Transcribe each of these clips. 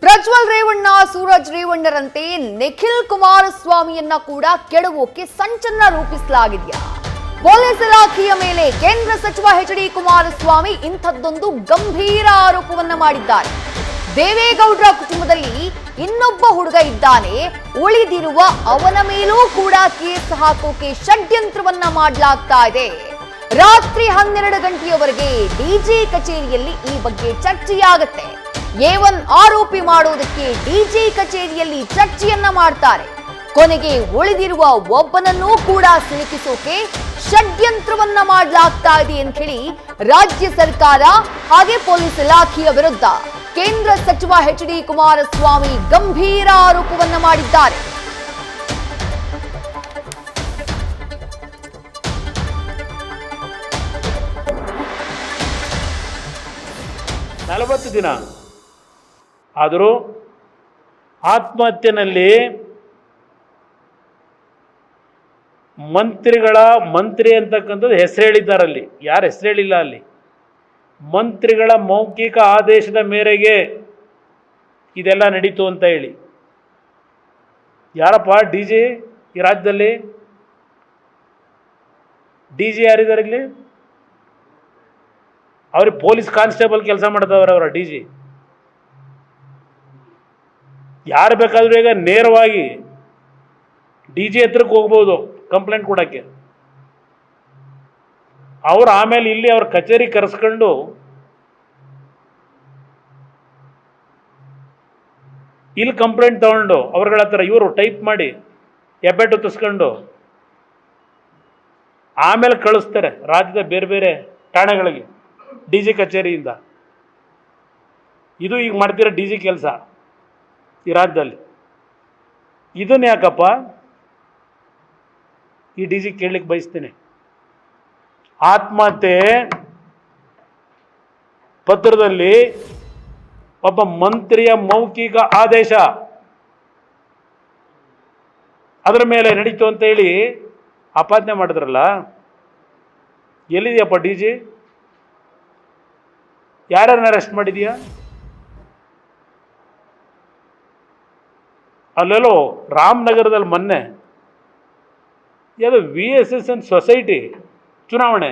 ಪ್ರಜ್ವಲ್ ರೇವಣ್ಣ ಸೂರಜ್ ರೇವಣ್ಣರಂತೆ ನಿಖಿಲ್ ಕುಮಾರಸ್ವಾಮಿಯನ್ನ ಕೂಡ ಕೆಡವೋಕೆ ಸಂಚನ್ನ ರೂಪಿಸಲಾಗಿದೆಯಾ? ಪೊಲೀಸ್ ಇಲಾಖೆಯ ಮೇಲೆ ಕೇಂದ್ರ ಸಚಿವ ಎಚ್.ಡಿ. ಕುಮಾರಸ್ವಾಮಿ ಇಂಥದ್ದೊಂದು ಗಂಭೀರ ಆರೋಪವನ್ನ ಮಾಡಿದ್ದಾರೆ. ದೇವೇಗೌಡರ ಕುಟುಂಬದಲ್ಲಿ ಇನ್ನೊಬ್ಬ ಹುಡುಗ ಇದ್ದಾನೆ, ಉಳಿದಿರುವ ಅವನ ಮೇಲೂ ಕೂಡ ಕೇಸ್ ಹಾಕೋಕೆ ಷಡ್ಯಂತ್ರವನ್ನ ಮಾಡಲಾಗ್ತಾ ಇದೆ. ರಾತ್ರಿ 12 ಗಂಟೆಯವರೆಗೆ ಡಿಜಿ ಕಚೇರಿಯಲ್ಲಿ ಈ ಬಗ್ಗೆ ಚರ್ಚೆಯಾಗುತ್ತೆ. A1 ಆರೋಪಿ ಮಾಡೋದಕ್ಕೆ ಡಿಜಿ ಕಚೇರಿಯಲ್ಲಿ ಚರ್ಚೆಯನ್ನ ಮಾಡ್ತಾರೆ. ಕೊನೆಗೆ ಉಳಿದಿರುವ ಒಬ್ಬನನ್ನೂ ಕೂಡ ಸಿಲುಕಿಸೋಕೆ ಷಡ್ಯಂತ್ರವನ್ನ ಮಾಡಲಾಗ್ತಾ ಇದೆ ಅಂತ ಹೇಳಿ ರಾಜ್ಯ ಸರ್ಕಾರ ಹಾಗೆ ಪೊಲೀಸ್ ಇಲಾಖೆಯ ವಿರುದ್ಧ ಕೇಂದ್ರ ಸಚಿವ ಎಚ್.ಡಿ. ಕುಮಾರಸ್ವಾಮಿ ಗಂಭೀರ ಆರೋಪವನ್ನ ಮಾಡಿದ್ದಾರೆ. ದಿನ ಆದರೂ ಆತ್ಮಹತ್ಯೆಯಲ್ಲಿ ಮಂತ್ರಿ ಅಂತಕ್ಕಂಥದ್ದು ಹೆಸರು ಹೇಳಿದ್ದಾರಲ್ಲಿ, ಯಾರು ಹೆಸರು ಹೇಳಿಲ್ಲ. ಅಲ್ಲಿ ಮಂತ್ರಿಗಳ ಮೌಖಿಕ ಆದೇಶದ ಮೇರೆಗೆ ಇದೆಲ್ಲ ನಡೀತು ಅಂತ ಹೇಳಿ. ಯಾರಪ್ಪ ಡಿ ಜಿ ಈ ರಾಜ್ಯದಲ್ಲಿ? ಡಿ ಜಿ ಯಾರಿದ್ದಾರೆ ಇಲ್ಲಿ? ಅವ್ರಿಗೆ ಪೊಲೀಸ್ ಕಾನ್ಸ್ಟೇಬಲ್ ಕೆಲಸ ಮಾಡ್ತವ್ರೆ ಅವರ ಡಿ ಜಿ. ಯಾರು ಬೇಕಾದರೂ ಈಗ ನೇರವಾಗಿ ಡಿ ಜಿ ಹತ್ರಕ್ಕೆ ಹೋಗ್ಬೋದು ಕಂಪ್ಲೇಂಟ್ ಕೊಡೋಕ್ಕೆ. ಅವ್ರು ಆಮೇಲೆ ಇಲ್ಲಿ ಅವ್ರ ಕಚೇರಿ ಕರೆಸ್ಕೊಂಡು ಇಲ್ಲಿ ಕಂಪ್ಲೇಂಟ್ ತಗೊಂಡು ಅವ್ರಗಳ ಹತ್ರ ಇವರು ಟೈಪ್ ಮಾಡಿ ಹೆಬ್ಬೆಟ್ಟು ತಸ್ಕೊಂಡು ಆಮೇಲೆ ಕಳಿಸ್ತಾರೆ ರಾಜ್ಯದ ಬೇರೆ ಬೇರೆ ಠಾಣೆಗಳಿಗೆ ಡಿ ಜಿ ಕಚೇರಿಯಿಂದ. ಇದು ಈಗ ಮಾಡ್ತಿರೋ ಡಿ ಜಿ ಕೆಲಸ ಈ ರಾಜ್ಯದಲ್ಲಿ. ಇದನ್ನ ಯಾಕಪ್ಪ ಈ ಡಿ ಜಿ ಕೇಳಲಿಕ್ಕೆ ಬಯಸ್ತೀನಿ. ಆತ್ಮಹತ್ಯೆ ಪತ್ರದಲ್ಲಿ ಒಬ್ಬ ಮಂತ್ರಿಯ ಮೌಖಿಕ ಆದೇಶ ಅದರ ಮೇಲೆ ನಡೀತು ಅಂತ ಹೇಳಿ ಆಪಾದನೆ ಮಾಡಿದ್ರಲ್ಲ, ಎಲ್ಲಿದೆಯಪ್ಪ ಡಿ ಜಿ? ಯಾರನ್ನ ಅರೆಸ್ಟ್ ಮಾಡಿದೀಯಾ? ಅಲ್ಲೆಲ್ಲೋ ರಾಮನಗರದಲ್ಲಿ ಮೊನ್ನೆ ಯಾವುದೋ VSSN ಸೊಸೈಟಿ ಚುನಾವಣೆ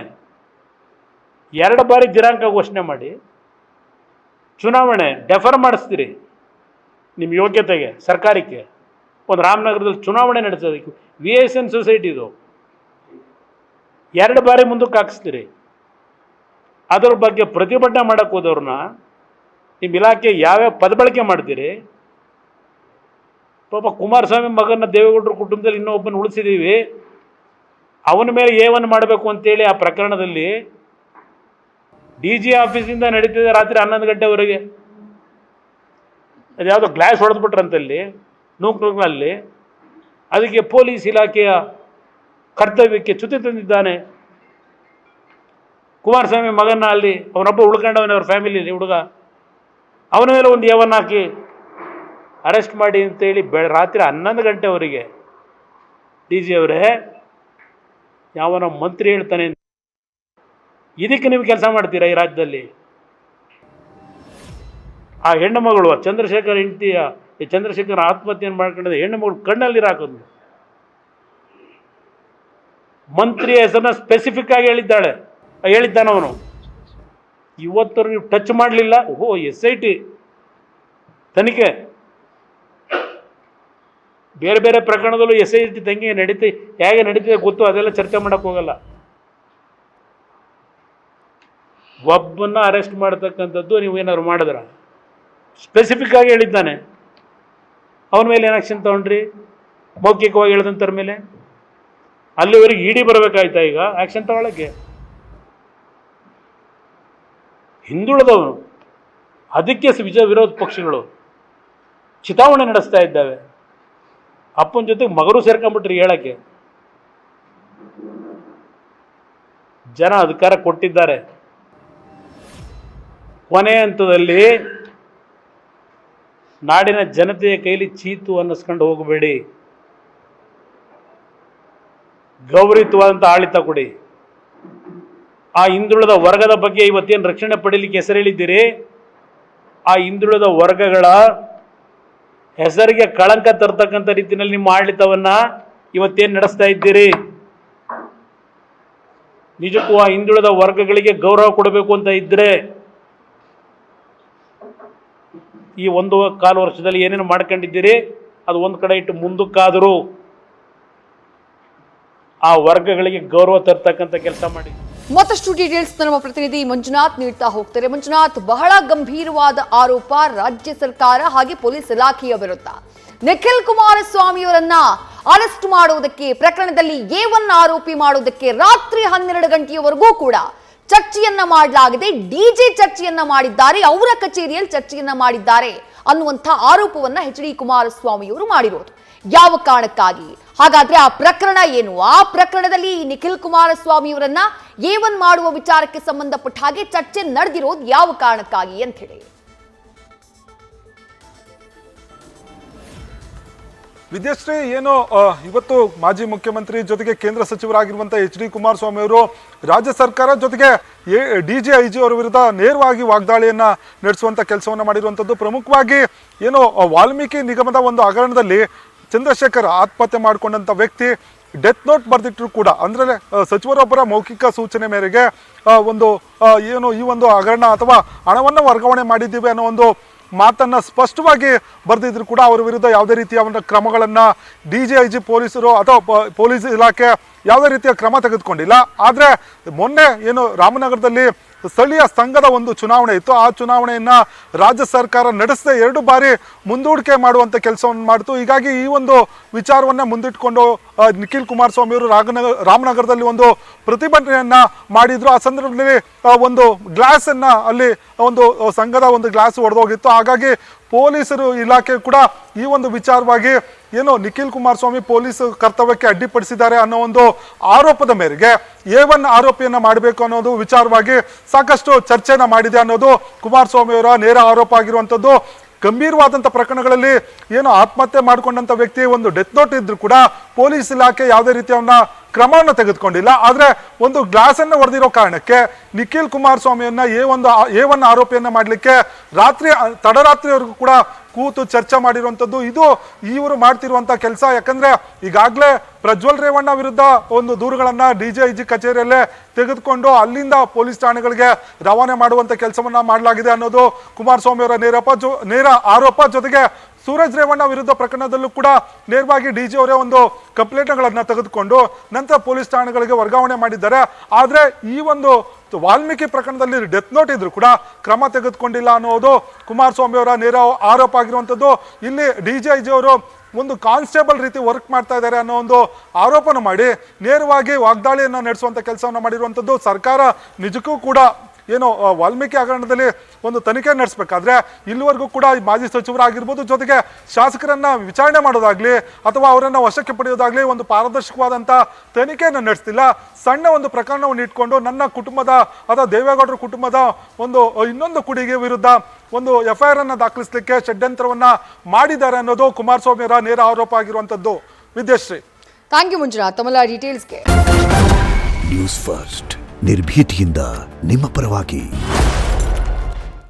2 ಬಾರಿ ದಿನಾಂಕ ಘೋಷಣೆ ಮಾಡಿ ಚುನಾವಣೆ ಡೆಫರ್ ಮಾಡಿಸ್ತೀರಿ ನಿಮ್ಮ ಯೋಗ್ಯತೆಗೆ ಸರ್ಕಾರಕ್ಕೆ. ಒಂದು ರಾಮನಗರದಲ್ಲಿ ಚುನಾವಣೆ ನಡೆಸೋದಕ್ಕೆ VSSN ಸೊಸೈಟಿದು 2 ಬಾರಿ ಮುಂದಕ್ಕೆ ಹಾಕಿಸ್ತೀರಿ. ಅದರ ಬಗ್ಗೆ ಪ್ರತಿಭಟನೆ ಮಾಡೋಕ್ಕೆ ಹೋದವ್ರನ್ನ ನಿಮ್ಮ ಇಲಾಖೆ ಯಾವ್ಯಾವ ಪದಬಳಕೆ ಮಾಡ್ತೀರಿ? ಪಾಪ ಕುಮಾರಸ್ವಾಮಿ ಮಗನ ದೇವೇಗೌಡರ ಕುಟುಂಬದಲ್ಲಿ ಇನ್ನೊಬ್ಬನ ಉಳಿಸಿದ್ದೀವಿ, ಅವನ ಮೇಲೆ A1 ಮಾಡಬೇಕು ಅಂತೇಳಿ ಆ ಪ್ರಕರಣದಲ್ಲಿ ಡಿ ಜಿ ಆಫೀಸಿಂದ ನಡೀತಿದೆ ರಾತ್ರಿ 11 ಗಂಟೆವರೆಗೆ. ಅದು ಯಾವುದೋ ಗ್ಲಾಸ್ ಹೊಡೆದ್ಬಿಟ್ರಂತಲ್ಲಿ ನೂಕ್ನಲ್ಲಿ. ಅದಕ್ಕೆ ಪೊಲೀಸ್ ಇಲಾಖೆಯ ಕರ್ತವ್ಯಕ್ಕೆ ಚ್ಯುತಿ ತಂದಿದ್ದಾನೆ ಕುಮಾರಸ್ವಾಮಿ ಮಗನ. ಅಲ್ಲಿ ಅವನೊಬ್ಬ ಉಳ್ಕೊಂಡವನ ಅವ್ರ ಫ್ಯಾಮಿಲಿಯಲ್ಲಿ ಹುಡುಗ, ಅವನ ಮೇಲೆ ಒಂದು A1 ಹಾಕಿ ಅರೆಸ್ಟ್ ಮಾಡಿ ಅಂತೇಳಿ ರಾತ್ರಿ 11 ಗಂಟೆವರೆಗೆ. ಡಿ ಜಿ ಅವರೇ, ಯಾವನ ಮಂತ್ರಿ ಹೇಳ್ತಾನೆ, ಇದಕ್ಕೆ ನೀವು ಕೆಲಸ ಮಾಡ್ತೀರಾ ಈ ರಾಜ್ಯದಲ್ಲಿ? ಆ ಹೆಣ್ಣು ಮಗಳು ಚಂದ್ರಶೇಖರ್ ಹೆಂಡತಿಯ ಚಂದ್ರಶೇಖರ್ ಆತ್ಮಹತ್ಯೆಯನ್ನು ಮಾಡ್ಕೊಂಡಿದ್ದ ಹೆಣ್ಣು ಮಗಳು ಕಣ್ಣಲ್ಲಿ ಹಾಕೋದು. ಮಂತ್ರಿಯ ಹೆಸರನ್ನ ಸ್ಪೆಸಿಫಿಕ್ ಆಗಿ ಹೇಳಿದ್ದಾನವನು. ಇವತ್ತು ನೀವು ಟಚ್ ಮಾಡಲಿಲ್ಲ. SIT ತನಿಖೆ ಬೇರೆ ಬೇರೆ ಪ್ರಕರಣದಲ್ಲೂ SIT ತನಿಖೆ ಹೇಗೆ ನಡೀತಿದೆ ಗೊತ್ತು, ಅದೆಲ್ಲ ಚರ್ಚೆ ಮಾಡೋಕ್ಕೆ ಹೋಗಲ್ಲ. ಒಬ್ಬನ್ನ ಅರೆಸ್ಟ್ ಮಾಡ್ತಕ್ಕಂಥದ್ದು ನೀವೇನಾದ್ರು ಮಾಡಿದ್ರ? ಸ್ಪೆಸಿಫಿಕ್ ಆಗಿ ಹೇಳಿದ್ದಾನೆ. ಅವನ ಮೇಲೆ ಏನು ಆ್ಯಕ್ಷನ್ ತಗೊಂಡ್ರಿ? ಮೌಖಿಕವಾಗಿ ಹೇಳಿದಂಥವ್ರ ಮೇಲೆ ಅಲ್ಲಿವರೆಗೆ ಇಡಿ ಬರಬೇಕಾಯ್ತಾ ಈಗ ಆ್ಯಕ್ಷನ್ ತಗೊಳ್ಳೋಕ್ಕೆ? ಹಿಂದುಳಿದವನು, ಅದಕ್ಕೆ ವಿರೋಧ ಪಕ್ಷಗಳು ಚಿತಾವಣೆ ನಡೆಸ್ತಾ ಇದ್ದಾವೆ. ಅಪ್ಪನ ಜೊತೆಗೆ ಮಗರು ಸೇರ್ಕೊಂಡ್ಬಿಟ್ರಿ ಹೇಳಕ್ಕೆ. ಜನ ಅಧಿಕಾರ ಕೊಟ್ಟಿದ್ದಾರೆ. ಕೊನೆ ಹಂತದಲ್ಲಿ ನಾಡಿನ ಜನತೆಯ ಕೈಲಿ ಚೀತು ಅನ್ನಿಸ್ಕೊಂಡು ಹೋಗಬೇಡಿ. ಗೌರವಿತವಾದಂಥ ಆಡಳಿತ ಕೊಡಿ. ಆ ಹಿಂದುಳಿದ ವರ್ಗದ ಬಗ್ಗೆ ಇವತ್ತೇನು ರಕ್ಷಣೆ ಪಡೀಲಿಕ್ಕೆ ಹೆಸರು ಹೇಳಿದ್ದೀರಿ, ಆ ಹಿಂದುಳಿದ ವರ್ಗಗಳ ಹೆಸರಿಗೆ ಕಳಂಕ ತರ್ತಕ್ಕಂಥ ರೀತಿಯಲ್ಲಿ ನಿಮ್ಮ ಆಡಳಿತವನ್ನ ಇವತ್ತೇನು ನಡೆಸ್ತಾ ಇದ್ದೀರಿ? ನಿಜಕ್ಕೂ ಆ ಹಿಂದುಳಿದ ವರ್ಗಗಳಿಗೆ ಗೌರವ ಕೊಡಬೇಕು ಅಂತ ಇದ್ರೆ ಈ 1.25 ವರ್ಷದಲ್ಲಿ ಏನೇನು ಮಾಡ್ಕೊಂಡಿದ್ದೀರಿ ಅದು ಒಂದು ಕಡೆ ಇಟ್ಟು ಮುಂದಕ್ಕಾದರೂ ಆ ವರ್ಗಗಳಿಗೆ ಗೌರವ ತರ್ತಕ್ಕಂಥ ಕೆಲಸ ಮಾಡಿ. ಮತ್ತಷ್ಟು ಡೀಟೇಲ್ಸ್ ನಮ್ಮ ಪ್ರತಿನಿಧಿ ಮಂಜುನಾಥ್ ನೀಡ್ತಾ ಹೋಗ್ತಾರೆ. ಮಂಜುನಾಥ್, ಬಹಳ ಗಂಭೀರವಾದ ಆರೋಪ ರಾಜ್ಯ ಸರ್ಕಾರ ಹಾಗೆ ಪೊಲೀಸ್ ಇಲಾಖೆಯ ವಿರುದ್ಧ. ನಿಖಿಲ್ ಕುಮಾರಸ್ವಾಮಿಯವರನ್ನ ಅರೆಸ್ಟ್ ಮಾಡುವುದಕ್ಕೆ, ಪ್ರಕರಣದಲ್ಲಿ A1 ಆರೋಪಿ ಮಾಡುವುದಕ್ಕೆ ರಾತ್ರಿ 12 ಗಂಟೆಯವರೆಗೂ ಕೂಡ ಚರ್ಚೆಯನ್ನ ಮಾಡಲಾಗಿದೆ. ಡಿಜೆ ಚರ್ಚೆಯನ್ನ ಮಾಡಿದ್ದಾರೆ, ಅವರ ಕಚೇರಿಯಲ್ಲಿ ಚರ್ಚೆಯನ್ನ ಮಾಡಿದ್ದಾರೆ ಅನ್ನುವಂಥ ಆರೋಪವನ್ನ HD ಕುಮಾರಸ್ವಾಮಿಯವರು ಮಾಡಿರೋದು. ಯಾವ ಕಾರಣಕ್ಕಾಗಿ? ಹಾಗಾದ್ರೆ ಆ ಪ್ರಕರಣ ಏನು? ಆ ಪ್ರಕರಣದಲ್ಲಿ ನಿಖಿಲ್ ಕುಮಾರಸ್ವಾಮಿಯವರನ್ನ A1 ಮಾಡುವ ವಿಚಾರಕ್ಕೆ ಸಂಬಂಧಪಟ್ಟ ಹಾಗೆ ಚರ್ಚೆ ನಡೆದಿರೋದು ಯಾವ ಕಾರಣಕ್ಕಾಗಿ ಅಂತ ಹೇಳಿ? ವಿದ್ಯಾಶ್ರೀ, ಏನು ಇವತ್ತು ಮಾಜಿ ಮುಖ್ಯಮಂತ್ರಿ ಜೊತೆಗೆ ಕೇಂದ್ರ ಸಚಿವರಾಗಿರುವಂಥ HD ಕುಮಾರಸ್ವಾಮಿ ಅವರು ರಾಜ್ಯ ಸರ್ಕಾರ ಜೊತೆಗೆ DGIG ಅವರ ವಿರುದ್ಧ ನೇರವಾಗಿ ವಾಗ್ದಾಳಿಯನ್ನ ನಡೆಸುವಂತ ಕೆಲಸವನ್ನ ಮಾಡಿರುವಂಥದ್ದು. ಪ್ರಮುಖವಾಗಿ ಏನು ವಾಲ್ಮೀಕಿ ನಿಗಮದ ಒಂದು ಹಗರಣದಲ್ಲಿ ಚಂದ್ರಶೇಖರ್ ಆತ್ಮಹತ್ಯೆ ಮಾಡಿಕೊಂಡಂಥ ವ್ಯಕ್ತಿ ಡೆತ್ ನೋಟ್ ಬರೆದಿಟ್ಟರು ಕೂಡ, ಅಂದ್ರೆ ಸಚಿವರೊಬ್ಬರ ಮೌಖಿಕ ಸೂಚನೆ ಮೇರೆಗೆ ಏನು ಈ ಒಂದು ಹಗರಣ ಅಥವಾ ಹಣವನ್ನು ವರ್ಗಾವಣೆ ಮಾಡಿದ್ದೀವಿ ಅನ್ನೋ ಒಂದು ಮಾತನ್ನ ಸ್ಪಷ್ಟವಾಗಿ ಬರೆದಿದ್ರು ಕೂಡ ಅವರ ವಿರುದ್ಧ ಯಾವುದೇ ರೀತಿಯ ಒಂದು ಕ್ರಮಗಳನ್ನ DGIG ಪೊಲೀಸರು ಅಥವಾ ಪೊಲೀಸ್ ಇಲಾಖೆ ಯಾವುದೇ ರೀತಿಯ ಕ್ರಮ ತೆಗೆದುಕೊಂಡಿಲ್ಲ. ಆದರೆ ಮೊನ್ನೆ ಏನು ರಾಮನಗರದಲ್ಲಿ ಸ್ಥಳೀಯ ಸಂಘದ ಒಂದು ಚುನಾವಣೆ ಇತ್ತು, ಆ ಚುನಾವಣೆಯನ್ನ ರಾಜ್ಯ ಸರ್ಕಾರ ನಡೆಸದೆ 2 ಬಾರಿ ಮುಂದೂಡಿಕೆ ಮಾಡುವಂತ ಕೆಲಸವನ್ನು ಮಾಡಿತು. ಹೀಗಾಗಿ ಈ ಒಂದು ವಿಚಾರವನ್ನ ಮುಂದಿಟ್ಕೊಂಡು ನಿಖಿಲ್ ಕುಮಾರಸ್ವಾಮಿ ಅವರು ರಾಮನಗರದಲ್ಲಿ ಒಂದು ಪ್ರತಿಭಟನೆಯನ್ನ ಮಾಡಿದ್ರು. ಆ ಸಂದರ್ಭದಲ್ಲಿ ಒಂದು ಗ್ಲಾಸ್ ಅನ್ನ ಅಲ್ಲಿ ಒಂದು ಸಂಘದ ಒಂದು ಗ್ಲಾಸ್ ಒಡೆದೋಗಿತ್ತು. ಹಾಗಾಗಿ ಪೊಲೀಸರು ಇಲಾಖೆ ಕೂಡ ಈ ಒಂದು ವಿಚಾರವಾಗಿ ಏನು ನಿಖಿಲ್ ಕುಮಾರಸ್ವಾಮಿ ಪೊಲೀಸ್ ಕರ್ತವ್ಯಕ್ಕೆ ಅಡ್ಡಿಪಡಿಸಿದ್ದಾರೆ ಅನ್ನೋ ಒಂದು ಆರೋಪದ ಮೇರೆಗೆ A1 ಆರೋಪಿಯನ್ನ ಮಾಡಬೇಕು ಅನ್ನೋದು ವಿಚಾರವಾಗಿ ಸಾಕಷ್ಟು ಚರ್ಚೆನ ಮಾಡಿದೆ ಅನ್ನೋದು ಕುಮಾರಸ್ವಾಮಿ ಅವರ ನೇರ ಆರೋಪ ಆಗಿರುವಂಥದ್ದು. ಗಂಭೀರವಾದಂಥ ಪ್ರಕರಣಗಳಲ್ಲಿ ಏನು ಆತ್ಮಹತ್ಯೆ ಮಾಡಿಕೊಂಡಂಥ ವ್ಯಕ್ತಿ ಒಂದು ಡೆತ್ ನೋಟ್ ಇದ್ರು ಕೂಡ ಪೊಲೀಸ್ ಇಲಾಖೆ ಯಾವುದೇ ರೀತಿಯವನ್ನ ಕ್ರಮವನ್ನು ತೆಗೆದುಕೊಂಡಿಲ್ಲ. ಆದರೆ ಒಂದು ಗ್ಲಾಸ್ ಅನ್ನು ಹೊಡೆದಿರೋ ಕಾರಣಕ್ಕೆ ನಿಖಿಲ್ ಕುಮಾರಸ್ವಾಮಿಯನ್ನ A1 ಆರೋಪಿಯನ್ನ ಮಾಡಲಿಕ್ಕೆ ತಡರಾತ್ರಿವರೆಗೂ ಕೂಡ ಕೂತು ಚರ್ಚೆ ಮಾಡಿರುವಂಥದ್ದು ಇದು ಇವರು ಮಾಡ್ತಿರುವಂಥ ಕೆಲಸ. ಯಾಕಂದ್ರೆ ಈಗಾಗಲೇ ಪ್ರಜ್ವಲ್ ರೇವಣ್ಣ ವಿರುದ್ಧ ಒಂದು ದೂರುಗಳನ್ನ DGIG ಕಚೇರಿಯಲ್ಲೇ ತೆಗೆದುಕೊಂಡು ಅಲ್ಲಿಂದ ಪೊಲೀಸ್ ಠಾಣೆಗಳಿಗೆ ರವಾನೆ ಮಾಡುವಂಥ ಕೆಲಸವನ್ನ ಮಾಡಲಾಗಿದೆ ಅನ್ನೋದು ಕುಮಾರಸ್ವಾಮಿ ಅವರ ನೇರ ಆರೋಪ. ಜೊತೆಗೆ ಸೂರಜ್ ರೇವಣ್ಣ ವಿರುದ್ಧ ಪ್ರಕರಣದಲ್ಲೂ ಕೂಡ ನೇರವಾಗಿ DG ಅವರೇ ಒಂದು ಕಂಪ್ಲೇಂಟ್ಗಳನ್ನ ತೆಗೆದುಕೊಂಡು ನಂತರ ಪೊಲೀಸ್ ಠಾಣೆಗಳಿಗೆ ವರ್ಗಾವಣೆ ಮಾಡಿದ್ದಾರೆ. ಆದರೆ ಈ ಒಂದು ವಾಲ್ಮೀಕಿ ಪ್ರಕರಣದಲ್ಲಿ ಡೆತ್ ನೋಟ್ ಇದ್ರು ಕೂಡ ಕ್ರಮ ತೆಗೆದುಕೊಂಡಿಲ್ಲ ಅನ್ನೋದು ಕುಮಾರಸ್ವಾಮಿ ಅವರ ನೇರ ಆರೋಪ ಆಗಿರುವಂಥದ್ದು. ಇಲ್ಲಿ DGIG ಅವರು ಒಂದು ಕಾನ್ಸ್ಟೇಬಲ್ ರೀತಿ ವರ್ಕ್ ಮಾಡ್ತಾ ಇದ್ದಾರೆ ಅನ್ನೋ ಒಂದು ಆರೋಪನ ಮಾಡಿ ನೇರವಾಗಿ ವಾಗ್ದಾಳಿಯನ್ನ ನಡೆಸುವಂತ ಕೆಲಸವನ್ನ ಮಾಡಿರುವಂಥದ್ದು. ಸರ್ಕಾರ ನಿಜಕ್ಕೂ ಕೂಡ ಏನು ವಾಲ್ಮೀಕಿ ಹಗರಣದಲ್ಲಿ ಒಂದು ತನಿಖೆ ನಡೆಸಬೇಕಾದ್ರೆ ಇಲ್ಲಿವರೆಗೂ ಕೂಡ ಮಾಜಿ ಸಚಿವರಾಗಿರ್ಬೋದು ಜೊತೆಗೆ ಶಾಸಕರನ್ನ ವಿಚಾರಣೆ ಮಾಡೋದಾಗ್ಲಿ ಅಥವಾ ಅವರನ್ನ ವಶಕ್ಕೆ ಪಡೆಯೋದಾಗ್ಲಿ ಒಂದು ಪಾರದರ್ಶಕವಾದಂಥ ತನಿಖೆಯನ್ನು ನಡೆಸ್ತಿಲ್ಲ. ಸಣ್ಣ ಒಂದು ಪ್ರಕರಣವನ್ನು ಇಟ್ಕೊಂಡು ನನ್ನ ಕುಟುಂಬದ ಅಥವಾ ದೇವೇಗೌಡರ ಕುಟುಂಬದ ಒಂದು ಇನ್ನೊಂದು ಕುಡಿಗೆ ವಿರುದ್ಧ ಒಂದು FIR ಅನ್ನ ದಾಖಲಿಸಲಿಕ್ಕೆ ಷಡ್ಯಂತ್ರವನ್ನ ಮಾಡಿದ್ದಾರೆ ಅನ್ನೋದು ಕುಮಾರಸ್ವಾಮಿ ಅವರ ನೇರ ಆರೋಪ ಆಗಿರುವಂಥದ್ದು. ವಿದ್ಯಾಶ್ರೀ, ಥ್ಯಾಂಕ್ ಯು ಮಂಜುನಾಥ್ ತಮ್ಮೆಲ್ಲ ಡೀಟೇಲ್ಸ್ಗೆ. ನ್ಯೂಸ್ ಫಸ್ಟ್ ನಿರ್ಭೀತಿಯಿಂದ ನಿಮ್ಮ ಪರವಾಗಿ.